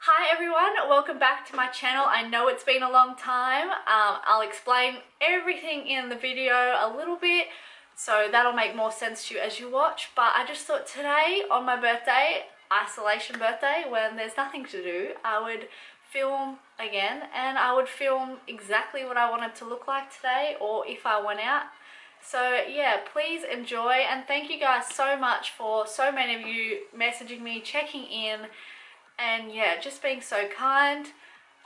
Hi everyone, welcome back to my channel. I know it's been a long time. I'll explain everything in the video a little bit, so that'll make more sense to you as you watch. But I just thought today, on my birthday, isolation birthday, when there's nothing to do, I would film again, and I would film exactly what I wanted to look like today, or if I went out. So yeah, please enjoy, and thank you guys so much for so many of you messaging me, checking in, and yeah, just being so kind.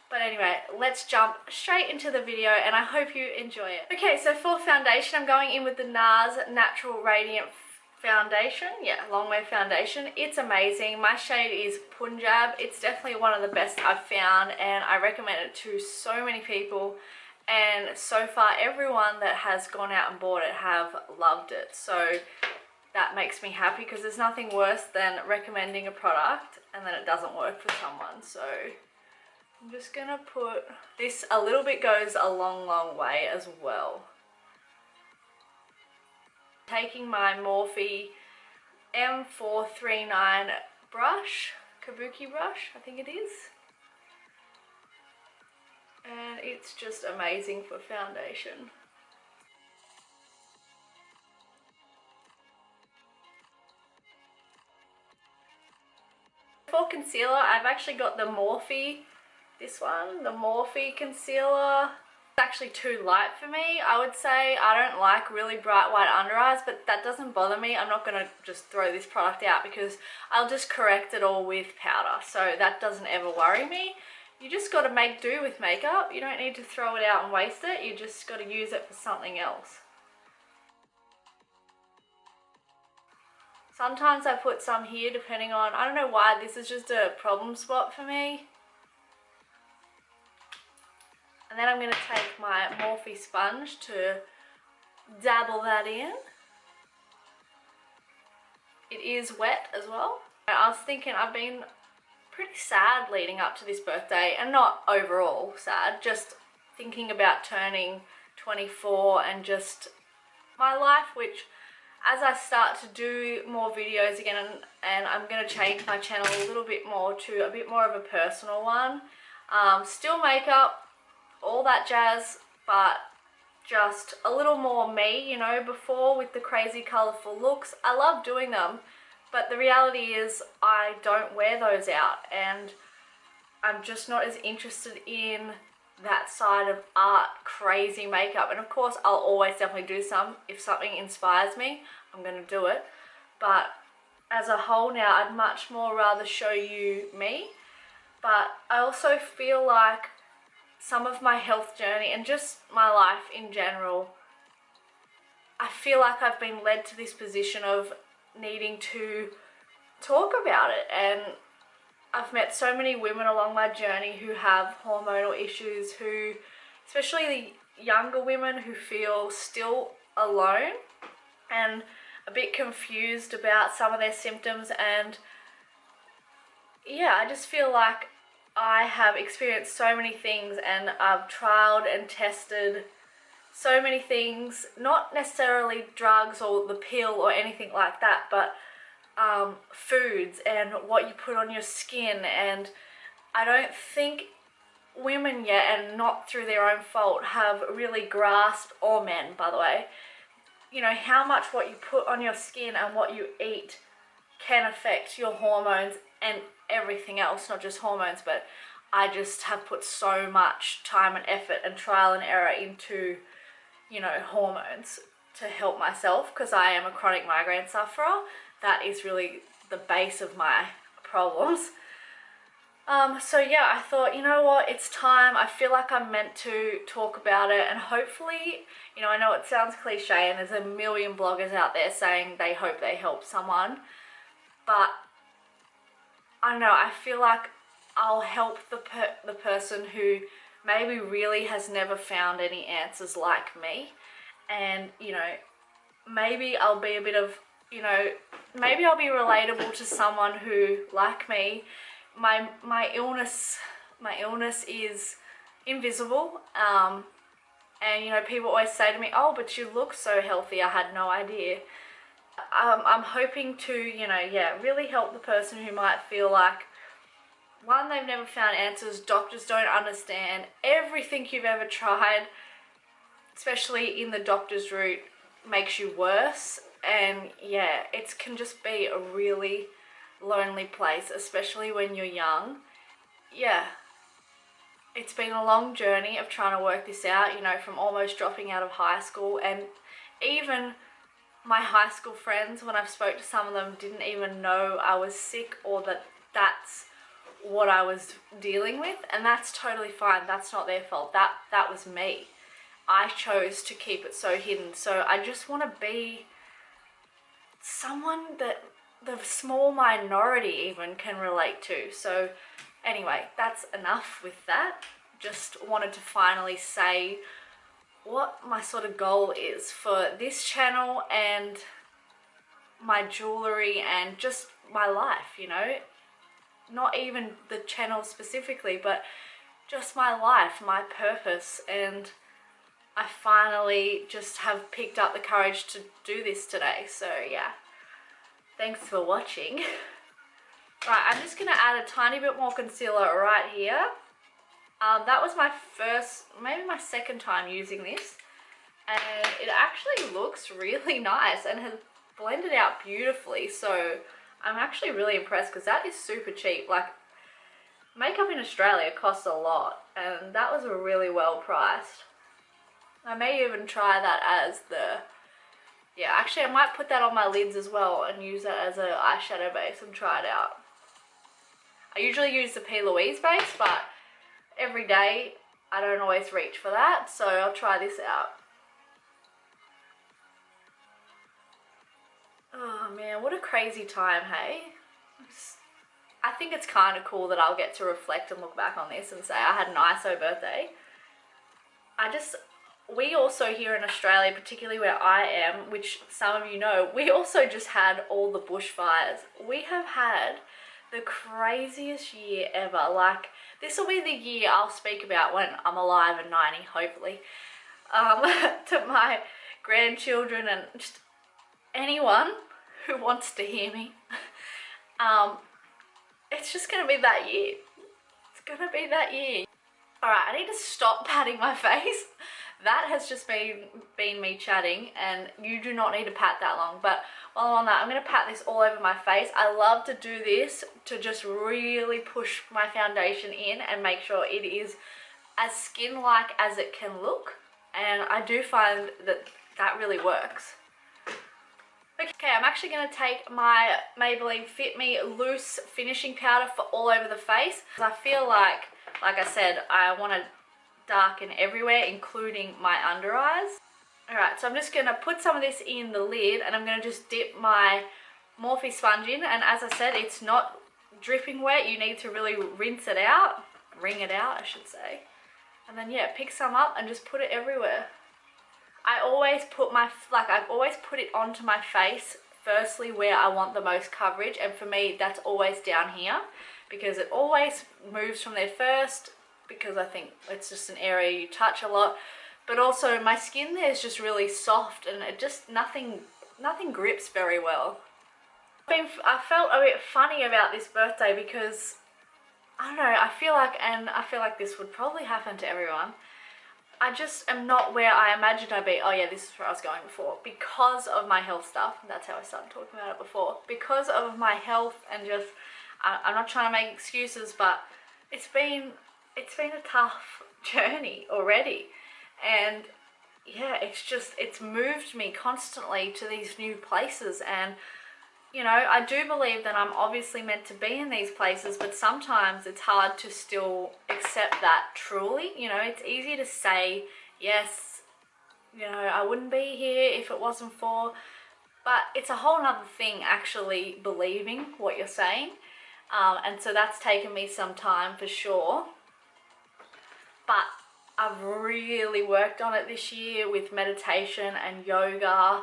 But anyway, let's jump straight into the video and I hope you enjoy it. Okay, so for foundation, I'm going in with the Nars Natural Radiant Foundation. Yeah, longwear foundation. It's amazing. My shade is Punjab. It's definitely one of the best I've found, and I recommend it to so many people. And so far, everyone that has gone out and bought it have loved it. So that makes me happy, because there's nothing worse than recommending a product and then it doesn't work for someone. So I'm just gonna put this, a little bit goes a long way as well. Taking my Morphe M439 brush, Kvdbeauty brush, I think it is. And it's just amazing for foundation. For concealer, I've actually got the Morphe, this one, the Morphe concealer. It's actually too light for me, I would say. I don't like really bright white under eyes, but that doesn't bother me. I'm not going to just throw this product out, because I'll just correct it all with powder. So that doesn't ever worry me. You just got to make do with makeup. You don't need to throw it out and waste it. You just got to use it for something else. Sometimes I put some here depending on, I don't know why, this is just a problem spot for me. And then I'm going to take my Morphe sponge to dabble that in. It is wet as well. I was thinking, I've been pretty sad leading up to this birthday, and not overall sad, just thinking about turning 24 and just my life, which as I start to do more videos again, and I'm going to change my channel a little bit more to a bit more of a personal one. Still makeup, all that jazz, but just a little more me, you know, before with the crazy colourful looks. I love doing them, but the reality is I don't wear those out, and I'm just not as interested in that side of art, crazy makeup. And of course I'll always definitely do some. If something inspires me, I'm going to do it, but as a whole now, I'd much more rather show you me. But I also feel like some of my health journey and just my life in general, I feel like I've been led to this position of needing to talk about it. And I've met so many women along my journey who have hormonal issues, who, especially the younger women, who feel still alone and a bit confused about some of their symptoms. And yeah, I just feel like I have experienced so many things, and I've trialed and tested so many things, not necessarily drugs or the pill or anything like that, but foods and what you put on your skin. And I don't think women yet, and not through their own fault, have really grasped, or men by the way, you know, how much what you put on your skin and what you eat can affect your hormones and everything else, not just hormones. But I just have put so much time and effort and trial and error into, you know, hormones to help myself, because I am a chronic migraine sufferer. That is really the base of my problems. So yeah, I thought, you know what, it's time. I feel like I'm meant to talk about it, and hopefully, you know, I know it sounds cliche and there's a million bloggers out there saying they hope they help someone, but I don't know, I feel like I'll help the person who maybe really has never found any answers like me. And, you know, maybe I'll be a bit of, you know, maybe I'll be relatable to someone who, like me, my illness is invisible. And, you know, people always say to me, oh, but you look so healthy. I had no idea. I'm hoping to, you know, yeah, really help the person who might feel like one, they've never found answers. Doctors don't understand. Everything you've ever tried, especially in the doctor's route, makes you worse. And yeah, it can just be a really lonely place, especially when you're young. Yeah, it's been a long journey of trying to work this out, you know, from almost dropping out of high school. And even my high school friends, when I've spoke to some of them, didn't even know I was sick or that that's what I was dealing with. And that's totally fine. That's not their fault. That was me. I chose to keep it so hidden. So I just want to be someone that the small minority even can relate to. So anyway, that's enough with that. Just wanted to finally say what my sort of goal is for this channel and my jewellery and just my life, you know. Not even the channel specifically, but just my life, my purpose. And I finally just have picked up the courage to do this today. So yeah, thanks for watching. Right, I'm just going to add a tiny bit more concealer right here. That was my first, maybe my second time using this. And it actually looks really nice and has blended out beautifully. So I'm actually really impressed because that is super cheap. Like, makeup in Australia costs a lot, and that was really well priced. I may even try that as the, yeah, actually I might put that on my lids as well and use that as an eyeshadow base and try it out. I usually use the P. Louise base, but every day I don't always reach for that, so I'll try this out. Oh man, what a crazy time, hey? I think it's kind of cool that I'll get to reflect and look back on this and say I had an ISO birthday. We also here in Australia, particularly where I am, which some of you know, we also just had all the bushfires. We have had the craziest year ever. Like, this will be the year I'll speak about when I'm alive and 90, hopefully, to my grandchildren and just anyone who wants to hear me. It's just going to be that year. It's going to be that year. Alright, I need to stop patting my face. That has just been me chatting, and you do not need to pat that long. But while I'm on that, I'm going to pat this all over my face. I love to do this to just really push my foundation in and make sure it is as skin-like as it can look. And I do find that that really works. Okay, I'm actually going to take my Maybelline Fit Me Loose Finishing Powder for all over the face. I feel like I said, I want to darken everywhere, including my under eyes. Alright, so I'm just going to put some of this in the lid, and I'm going to just dip my Morphe sponge in. And as I said, it's not dripping wet. You need to really rinse it out. Wring it out, I should say. And then, yeah, pick some up and just put it everywhere. I've always put it onto my face firstly where I want the most coverage, and for me that's always down here because it always moves from there first, because I think it's just an area you touch a lot. But also my skin there is just really soft, and it just nothing grips very well. I felt a bit funny about this birthday because I don't know, I feel like this would probably happen to everyone. I just am not where I imagined I'd be. Oh yeah, this is where I was going before. Because of my health stuff. That's how I started talking about it before. Because of my health and just, I'm not trying to make excuses, but it's been a tough journey already. And yeah, it's moved me constantly to these new places. And you know, I do believe that I'm obviously meant to be in these places, but sometimes it's hard to still accept that truly. You know, it's easy to say, yes, you know, I wouldn't be here if it wasn't for, but it's a whole nother thing actually believing what you're saying. And so that's taken me some time for sure. But I've really worked on it this year with meditation and yoga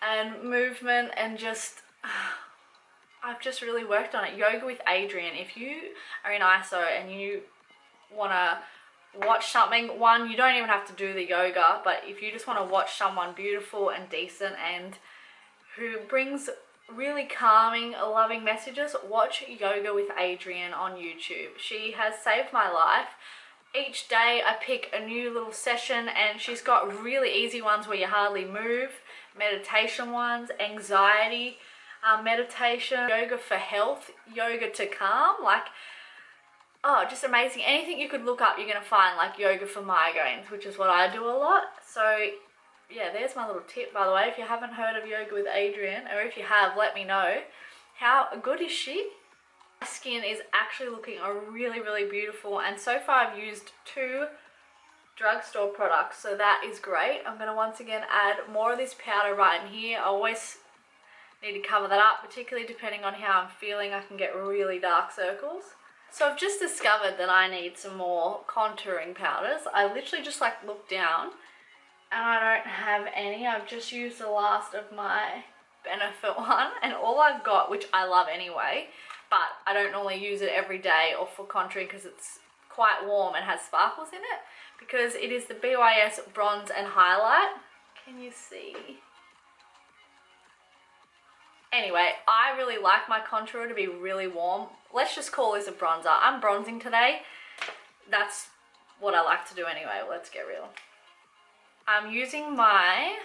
and movement, and just I've just really worked on it. Yoga with Adrian. If you are in ISO and you want to watch something, one, you don't even have to do the yoga, but if you just want to watch someone beautiful and decent and who brings really calming, loving messages, watch Yoga with Adriene on YouTube. She has saved my life. Each day I pick a new little session and she's got really easy ones where you hardly move, meditation ones, anxiety meditation, yoga for health, yoga to calm, like, oh, just amazing. Anything you could look up you're going to find, like yoga for migraines, which is what I do a lot. So yeah, there's my little tip, by the way. If you haven't heard of Yoga with Adriene, or if you have, let me know. How good is she? My skin is actually looking really, really beautiful, and so far I've used 2 drugstore products, so that is great. I'm going to once again add more of this powder right in here. I always need to cover that up, particularly depending on how I'm feeling. I can get really dark circles. So I've just discovered that I need some more contouring powders. I literally just like looked down and I don't have any. I've just used the last of my Benefit one, and all I've got, which I love anyway, but I don't normally use it every day or for contouring because it's quite warm and has sparkles in it, because it is the BYS Bronze and Highlight. Can you see? Anyway, I really like my contour to be really warm. Let's just call this a bronzer. I'm bronzing today. That's what I like to do anyway. Let's get real. I'm using my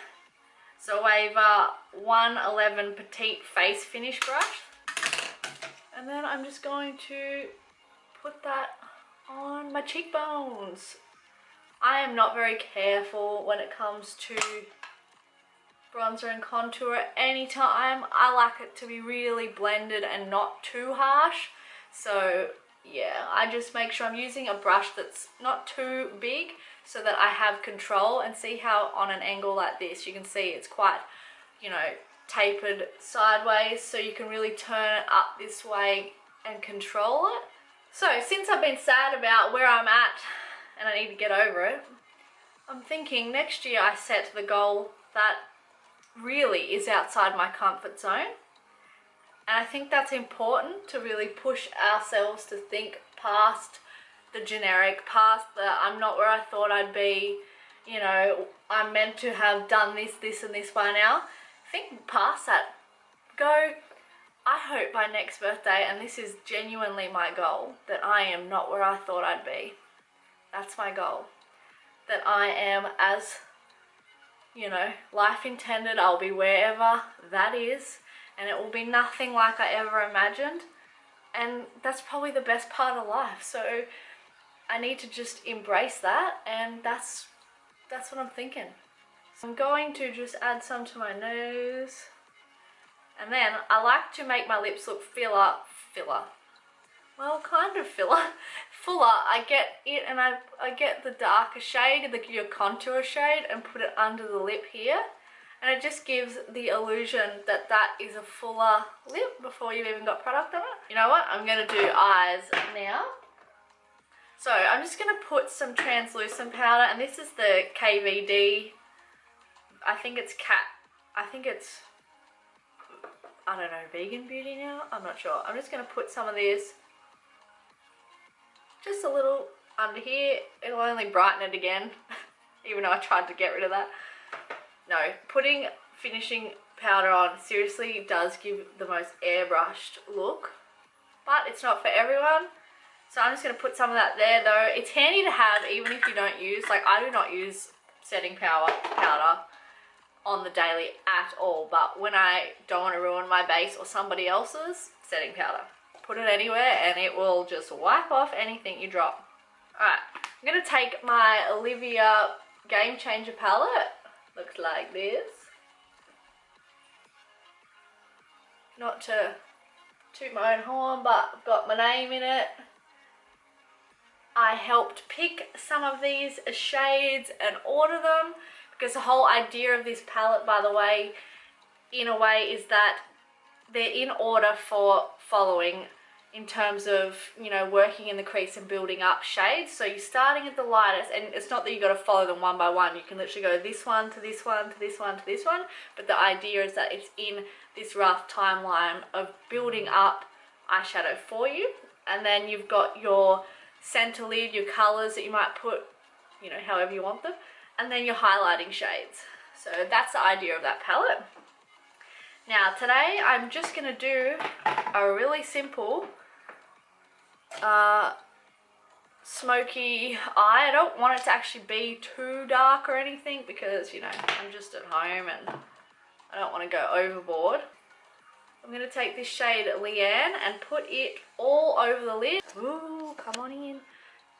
Zoeva 111 Petite Face Finish Brush. And then I'm just going to put that on my cheekbones. I am not very careful when it comes to bronzer and contour anytime. I like it to be really blended and not too harsh. So yeah, I just make sure I'm using a brush that's not too big so that I have control. And see how on an angle like this, you can see it's quite, you know, tapered sideways, so you can really turn it up this way and control it. So since I've been sad about where I'm at and I need to get over it, I'm thinking next year I set the goal that really is outside my comfort zone. And I think that's important, to really push ourselves to think past the generic, past the I'm not where I thought I'd be, you know, I'm meant to have done this, this and this by now. Think past that. Go, I hope by next birthday, and this is genuinely my goal, that I am not where I thought I'd be. That's my goal. That I am, as, you know, life intended, I'll be wherever that is, and it will be nothing like I ever imagined. And that's probably the best part of life. So I need to just embrace that, and that's what I'm thinking. So I'm going to just add some to my nose. And then I like to make my lips look filler. Well, kind of fuller. I get it, and I get the darker shade, your contour shade, and put it under the lip here. And it just gives the illusion that that is a fuller lip before you've even got product on it. You know what? I'm going to do eyes now. So I'm just going to put some translucent powder, and this is the Kvdbeauty. I think it's I don't know, vegan beauty now? I'm not sure. I'm just going to put some of this just a little under here. It'll only brighten it again, even though I tried to get rid of that. No, putting finishing powder on seriously does give the most airbrushed look, but it's not for everyone. So I'm just going to put some of that there though. It's handy to have even if you don't use, like I do not use setting powder on the daily at all, but when I don't want to ruin my base or somebody else's, setting powder. Put it anywhere and it will just wipe off anything you drop. Alright, I'm going to take my LLIVIA Game Changer palette. Looks like this. Not to toot my own horn, but I've got my name in it. I helped pick some of these shades and order them, because the whole idea of this palette, by the way, in a way, is that they're in order for following in terms of, you know, working in the crease and building up shades. So you're starting at the lightest, and it's not that you've got to follow them one by one. You can literally go this one to this one to this one to this one, but the idea is that it's in this rough timeline of building up eyeshadow for you. And then you've got your center lid, your colors that you might put, you know, however you want them, and then your highlighting shades. So that's the idea of that palette. Now today I'm just going to do a really simple smoky eye. I don't want it to actually be too dark or anything because, you know, I'm just at home and I don't want to go overboard. I'm going to take this shade Leanne and put it all over the lid. Ooh, come on in.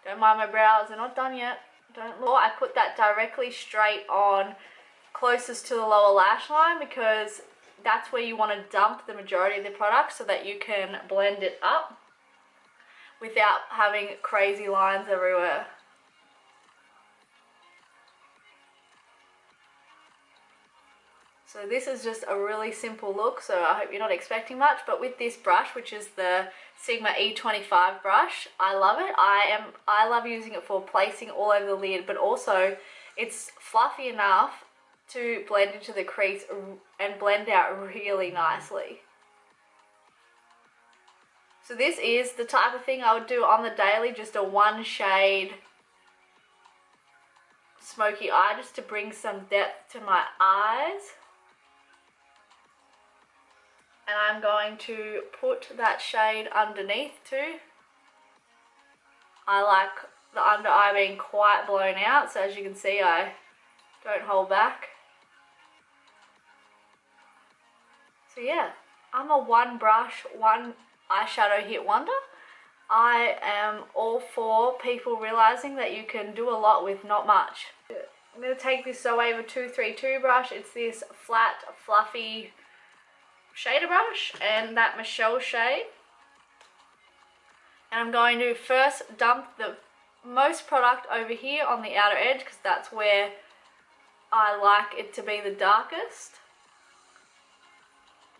Don't mind my brows, they're not done yet. Don't look. I put that directly straight on closest to the lower lash line because that's where you want to dump the majority of the product so that you can blend it up without having crazy lines everywhere. So this is just a really simple look, so I hope you're not expecting much, but with this brush, which is the Sigma E25 brush, I love it. I love using it for placing all over the lid, but also it's fluffy enough to blend into the crease and blend out really nicely. So this is the type of thing I would do on the daily, just a one shade smoky eye just to bring some depth to my eyes. And I'm going to put that shade underneath too. I like the under eye being quite blown out, so as you can see I don't hold back. So yeah, I'm a one brush, one eyeshadow hit wonder. I am all for people realizing that you can do a lot with not much. I'm going to take this Zoeva 232 brush. It's this flat, fluffy shader brush and that Michelle shade. And I'm going to first dump the most product over here on the outer edge because that's where I like it to be the darkest.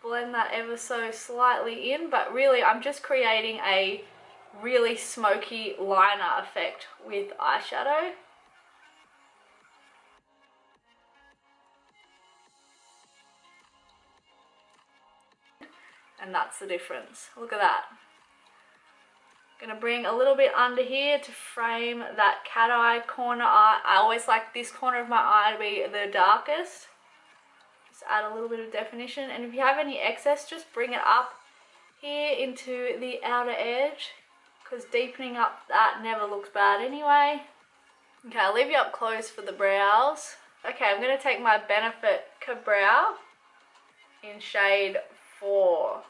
Blend that ever so slightly in, but really I'm just creating a really smoky liner effect with eyeshadow. And that's the difference. Look at that. Gonna bring a little bit under here to frame that cat eye corner eye. I always like this corner of my eye to be the darkest. Just add a little bit of definition, and if you have any excess, just bring it up here into the outer edge because deepening up that never looks bad anyway. Okay, I'll leave you up close for the brows. Okay, I'm gonna take my Benefit Kvdbeauty in shade 4.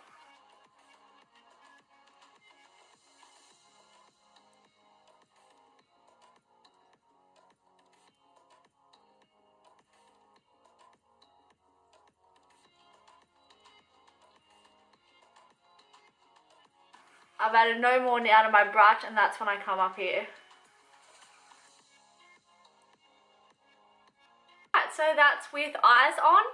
I've added no more now to my brush, and that's when I come up here. Right, so that's with eyes on.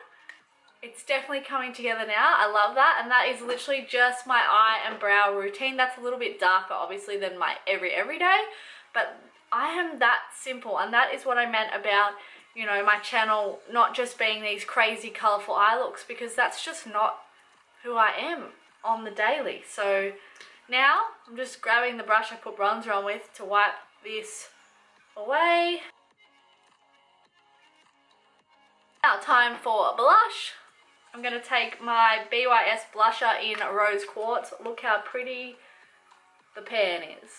It's definitely coming together now. I love that, and that is literally just my eye and brow routine. That's a little bit darker, obviously, than my everyday, but I am that simple, and that is what I meant about, you know, my channel not just being these crazy colourful eye looks, because that's just not who I am on the daily. So now I'm just grabbing the brush I put bronzer on with to wipe this away. Now time for blush. I'm going to take my BYS blusher in Rose Quartz. Look how pretty the pan is.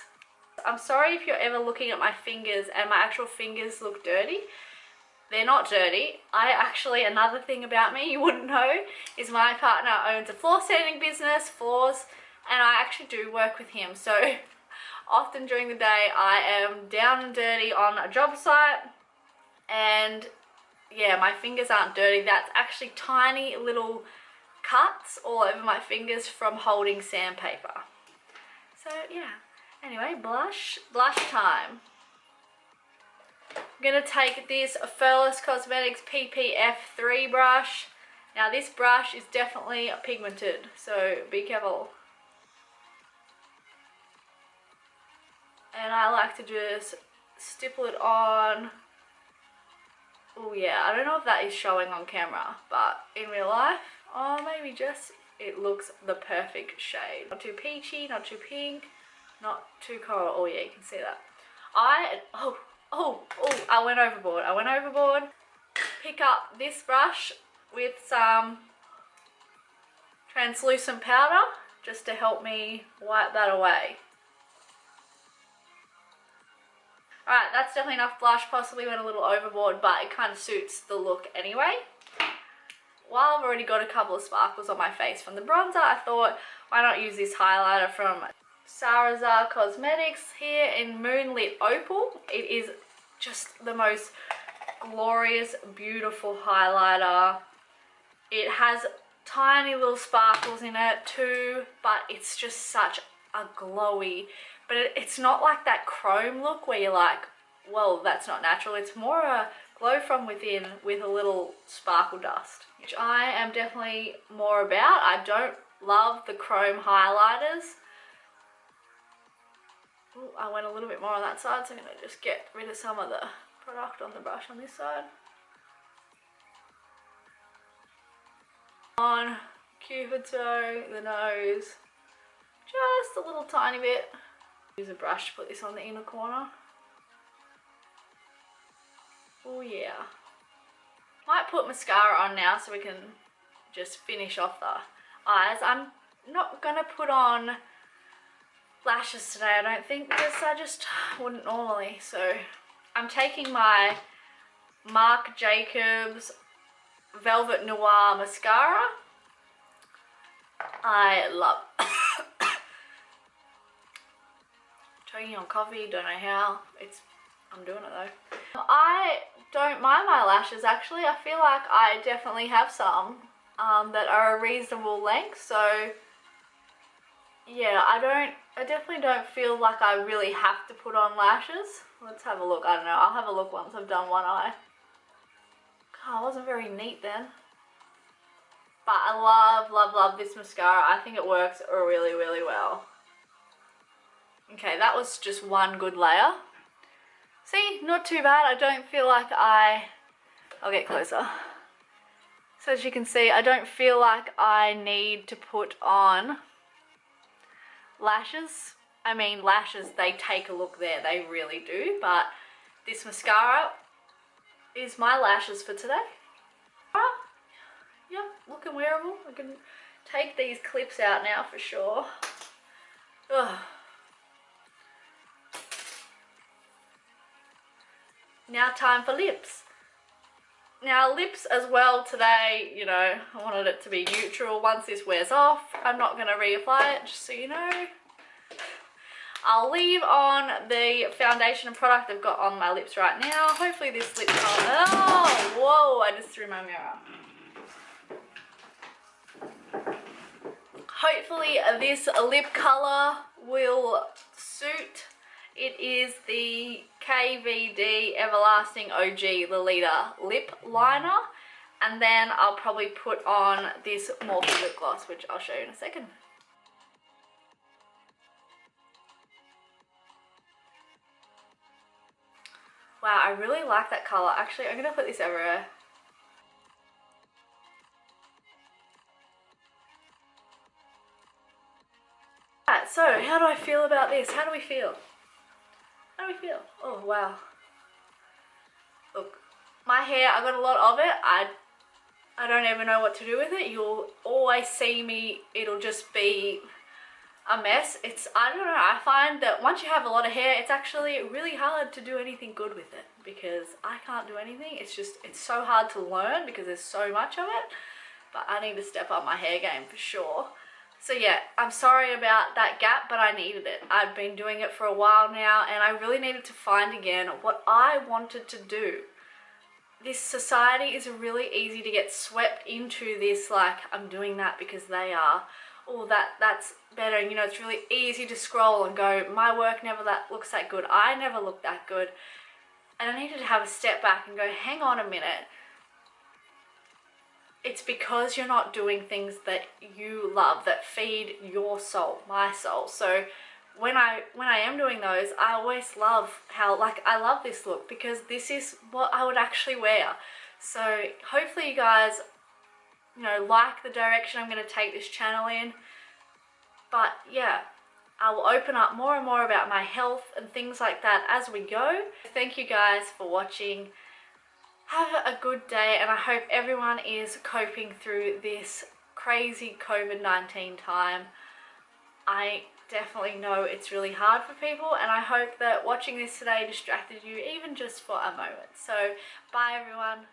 I'm sorry if you're ever looking at my fingers and my actual fingers look dirty. They're not dirty. Another thing about me you wouldn't know is my partner owns a floor sanding business, floors, and I actually do work with him. So often during the day I am down and dirty on a job site, and yeah, my fingers aren't dirty. That's actually tiny little cuts all over my fingers from holding sandpaper. So yeah, anyway, blush time. I'm going to take this Furless Cosmetics Ppf3 brush. Now this brush is definitely pigmented, so be careful. And I like to just stipple it on. Oh yeah, I don't know if that is showing on camera, but in real life, oh maybe just, it looks the perfect shade. Not too peachy, not too pink, not too coral. Oh yeah, you can see that. I went overboard. Pick up this brush with some translucent powder just to help me wipe that away. Alright, that's definitely enough blush. Possibly went a little overboard, but it kind of suits the look anyway. While I've already got a couple of sparkles on my face from the bronzer, I thought, why not use this highlighter from Furless Cosmetics here in Moonlit Opal. It is just the most glorious, beautiful highlighter. It has tiny little sparkles in it too, but it's just such a glowy, but it's not like that chrome look where you're like, well, that's not natural. It's more a glow from within with a little sparkle dust, which I am definitely more about. I don't love the chrome highlighters. Ooh, I went a little bit more on that side, so I'm going to just get rid of some of the product on the brush on this side. On Cupid toe, the nose, just a little tiny bit. Use a brush to put this on the inner corner. Oh yeah. Might put mascara on now so we can just finish off the eyes. I'm not gonna put on lashes today, I don't think, because I just wouldn't normally. So I'm taking my Marc Jacobs Velvet Noir mascara. I love choking on coffee, don't know how. I'm doing it though. I don't mind my lashes actually. I feel like I definitely have some that are a reasonable length, so yeah, I definitely don't feel like I really have to put on lashes. Let's have a look. I don't know, I'll have a look once I've done one eye. God, I wasn't very neat then. But I love, love, love this mascara. I think it works really, really well. Okay, that was just one good layer. See, not too bad. I don't feel like I'll get closer. So as you can see, I don't feel like I need to put on lashes. I mean, lashes, they take a look there. They really do. But this mascara is my lashes for today. Yep, looking wearable. I can take these clips out now for sure. Ugh. Now time for lips. Now lips as well today, you know, I wanted it to be neutral. Once this wears off, I'm not going to reapply it, just so you know. I'll leave on the foundation and product I've got on my lips right now. Hopefully this lip color, oh, whoa, I just threw my mirror. Hopefully this lip color will suit. It is the Kvdbeauty Everlasting OG Lolita lip liner, and then I'll probably put on this Morphe lip gloss, which I'll show you in a second. Wow, I really like that color. Actually, I'm gonna put this everywhere. Alright, so how do I feel about this? How do we feel? How do we feel? Oh wow. Look, my hair, I got a lot of it. I don't ever know what to do with it. You'll always see me, it'll just be a mess. I don't know, I find that once you have a lot of hair, it's actually really hard to do anything good with it, because I can't do anything. It's so hard to learn because there's so much of it. But I need to step up my hair game for sure. So yeah, I'm sorry about that gap, but I needed it. I've been doing it for a while now, and I really needed to find again what I wanted to do. This society is really easy to get swept into this, like, I'm doing that because they are. Oh, that's better. And, you know, it's really easy to scroll and go, my work never looks that good. I never look that good. And I needed to have a step back and go, hang on a minute. It's because you're not doing things that you love, that feed your soul, my soul. So when I am doing those, I always love how, like, I love this look because this is what I would actually wear. So hopefully you guys, you know, like the direction I'm going to take this channel in. But yeah, I will open up more and more about my health and things like that as we go. Thank you guys for watching. Have a good day, and I hope everyone is coping through this crazy COVID-19 time. I definitely know it's really hard for people, and I hope that watching this today distracted you even just for a moment. So bye everyone.